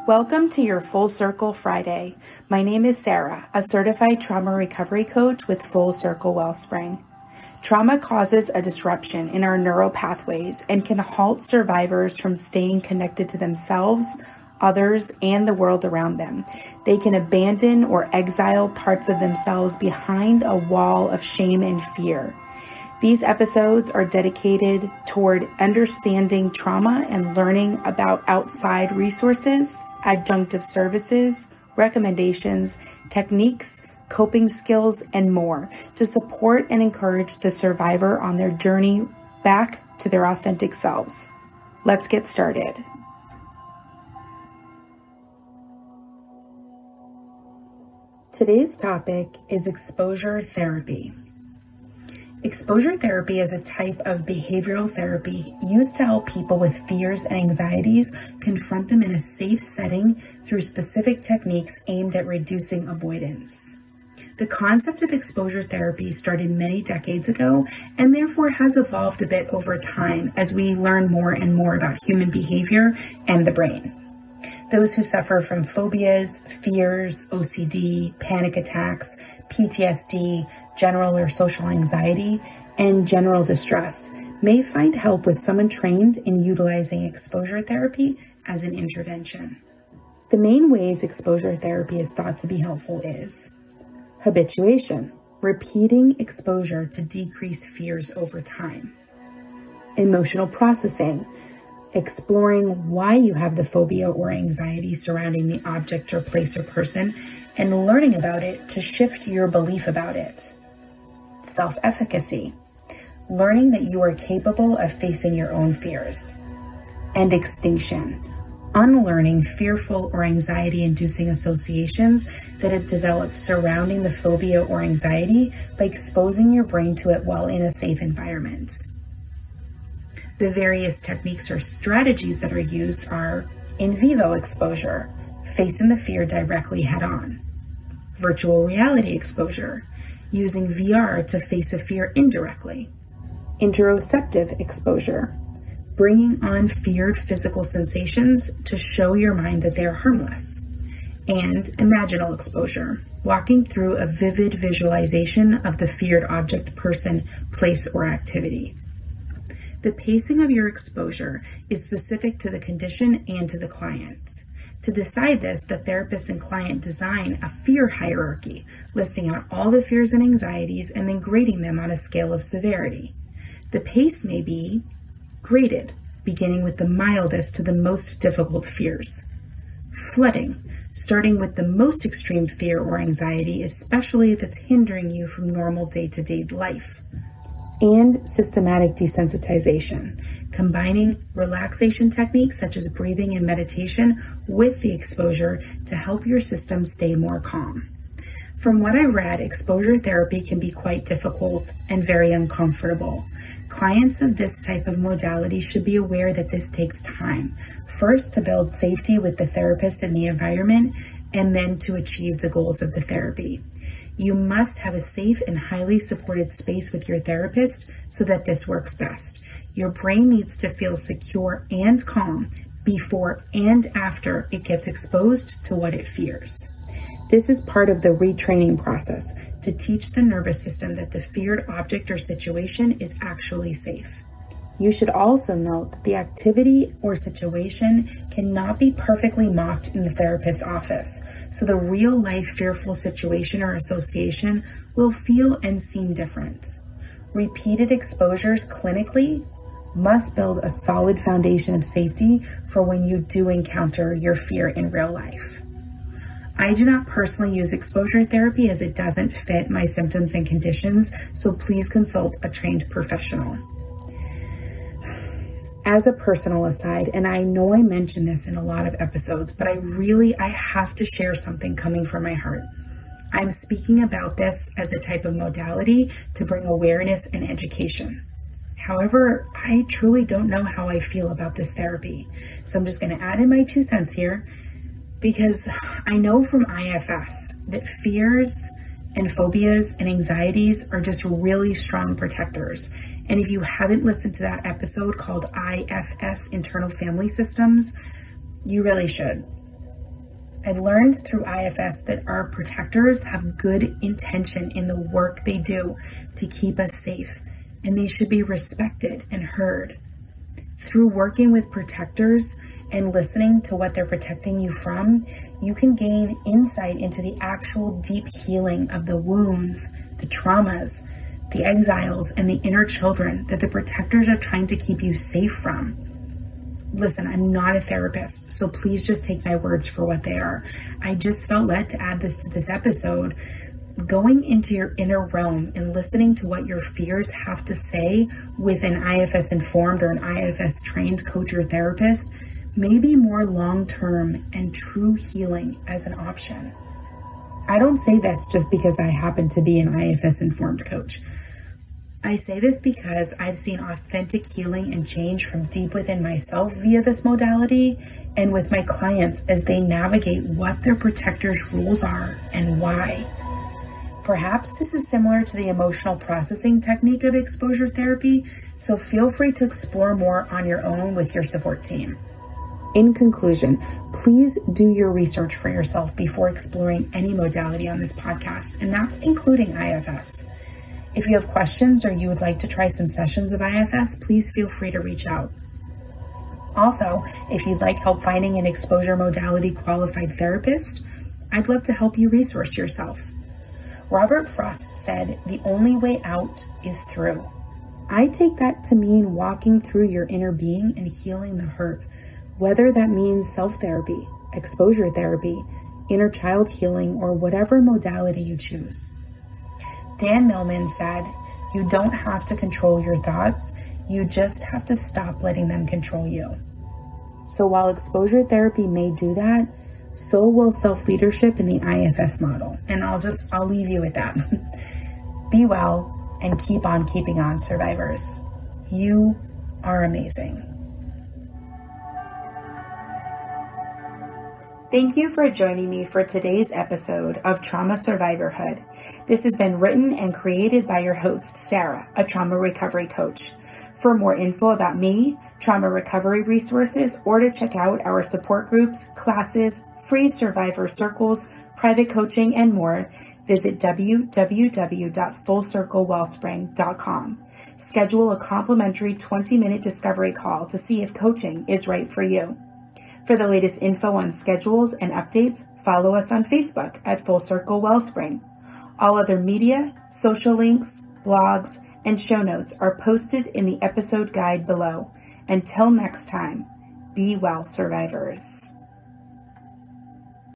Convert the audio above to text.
Welcome to your Full Circle Friday. My name is Sara, a certified trauma recovery coach with Full Circle Wellspring. Trauma causes a disruption in our neural pathways and can halt survivors from staying connected to themselves, others, and the world around them. They can abandon or exile parts of themselves behind a wall of shame and fear. These episodes are dedicated toward understanding trauma and learning about outside resources, adjunctive services, recommendations, techniques, coping skills, and more to support and encourage the survivor on their journey back to their authentic selves. Let's get started. Today's topic is exposure therapy. Exposure therapy is a type of behavioral therapy used to help people with fears and anxieties confront them in a safe setting through specific techniques aimed at reducing avoidance. The concept of exposure therapy started many decades ago and therefore has evolved a bit over time as we learn more and more about human behavior and the brain. Those who suffer from phobias, fears, OCD, panic attacks, PTSD, general or social anxiety, and general distress may find help with someone trained in utilizing exposure therapy as an intervention. The main ways exposure therapy is thought to be helpful is habituation, repeating exposure to decrease fears over time. Emotional processing, exploring why you have the phobia or anxiety surrounding the object or place or person and learning about it to shift your belief about it. Self-efficacy, learning that you are capable of facing your own fears. And extinction, unlearning fearful or anxiety-inducing associations that have developed surrounding the phobia or anxiety by exposing your brain to it while in a safe environment. The various techniques or strategies that are used are in vivo exposure, facing the fear directly head-on. Virtual reality exposure, using VR to face a fear indirectly. Interoceptive exposure, bringing on feared physical sensations to show your mind that they are harmless. And imaginal exposure, walking through a vivid visualization of the feared object, person, place, or activity. The pacing of your exposure is specific to the condition and to the client. To decide this, the therapist and client design a fear hierarchy, listing out all the fears and anxieties and then grading them on a scale of severity. The pace may be graded, beginning with the mildest to the most difficult fears. Flooding, starting with the most extreme fear or anxiety, especially if it's hindering you from normal day-to-day life. And systematic desensitization, combining relaxation techniques such as breathing and meditation with the exposure to help your system stay more calm. From what I read, exposure therapy can be quite difficult and very uncomfortable. Clients of this type of modality should be aware that this takes time, first to build safety with the therapist and the environment, and then to achieve the goals of the therapy. You must have a safe and highly supported space with your therapist so that this works best. Your brain needs to feel secure and calm before and after it gets exposed to what it fears. This is part of the retraining process to teach the nervous system that the feared object or situation is actually safe. You should also note that the activity or situation cannot be perfectly mocked in the therapist's office, so the real-life fearful situation or association will feel and seem different. Repeated exposures clinically must build a solid foundation of safety for when you do encounter your fear in real life. I do not personally use exposure therapy as it doesn't fit my symptoms and conditions, so please consult a trained professional. As a personal aside, and I know I mentioned this in a lot of episodes, but I have to share something coming from my heart. I'm speaking about this as a type of modality to bring awareness and education. However, I truly don't know how I feel about this therapy. So I'm just going to add in my 2 cents here, because I know from IFS that fears and phobias and anxieties are just really strong protectors. And if you haven't listened to that episode called IFS, Internal Family Systems, you really should. I've learned through IFS that our protectors have good intention in the work they do to keep us safe, and they should be respected and heard. Through working with protectors and listening to what they're protecting you from, you can gain insight into the actual deep healing of the wounds, the traumas, the exiles, and the inner children that the protectors are trying to keep you safe from. Listen, I'm not a therapist, so please just take my words for what they are. I just felt led to add this to this episode. Going into your inner realm and listening to what your fears have to say with an IFS informed or an IFS trained coach or therapist may be more long-term and true healing as an option. I don't say this just because I happen to be an IFS informed coach. I say this because I've seen authentic healing and change from deep within myself via this modality and with my clients as they navigate what their protectors' rules are and why. Perhaps this is similar to the emotional processing technique of exposure therapy, so feel free to explore more on your own with your support team. In conclusion, please do your research for yourself before exploring any modality on this podcast, and that's including IFS. If you have questions or you would like to try some sessions of IFS, please feel free to reach out. Also, if you'd like help finding an exposure modality qualified therapist, I'd love to help you resource yourself. Robert Frost said, "The only way out is through." I take that to mean walking through your inner being and healing the hurt, whether that means self-therapy, exposure therapy, inner child healing, or whatever modality you choose. Dan Millman said, "You don't have to control your thoughts, you just have to stop letting them control you." So while exposure therapy may do that, so will self-leadership in the IFS model. And I'll leave you with that. Be well and keep on keeping on, survivors. You are amazing. Thank you for joining me for today's episode of Trauma Survivorhood. This has been written and created by your host, Sara, a trauma recovery coach. For more info about me, trauma recovery resources, or to check out our support groups, classes, free survivor circles, private coaching, and more, visit www.fullcirclewellspring.com. Schedule a complimentary 20-minute discovery call to see if coaching is right for you. For the latest info on schedules and updates, follow us on Facebook at Full Circle Wellspring. All other media, social links, blogs, and show notes are posted in the episode guide below. Until next time, be well, survivors.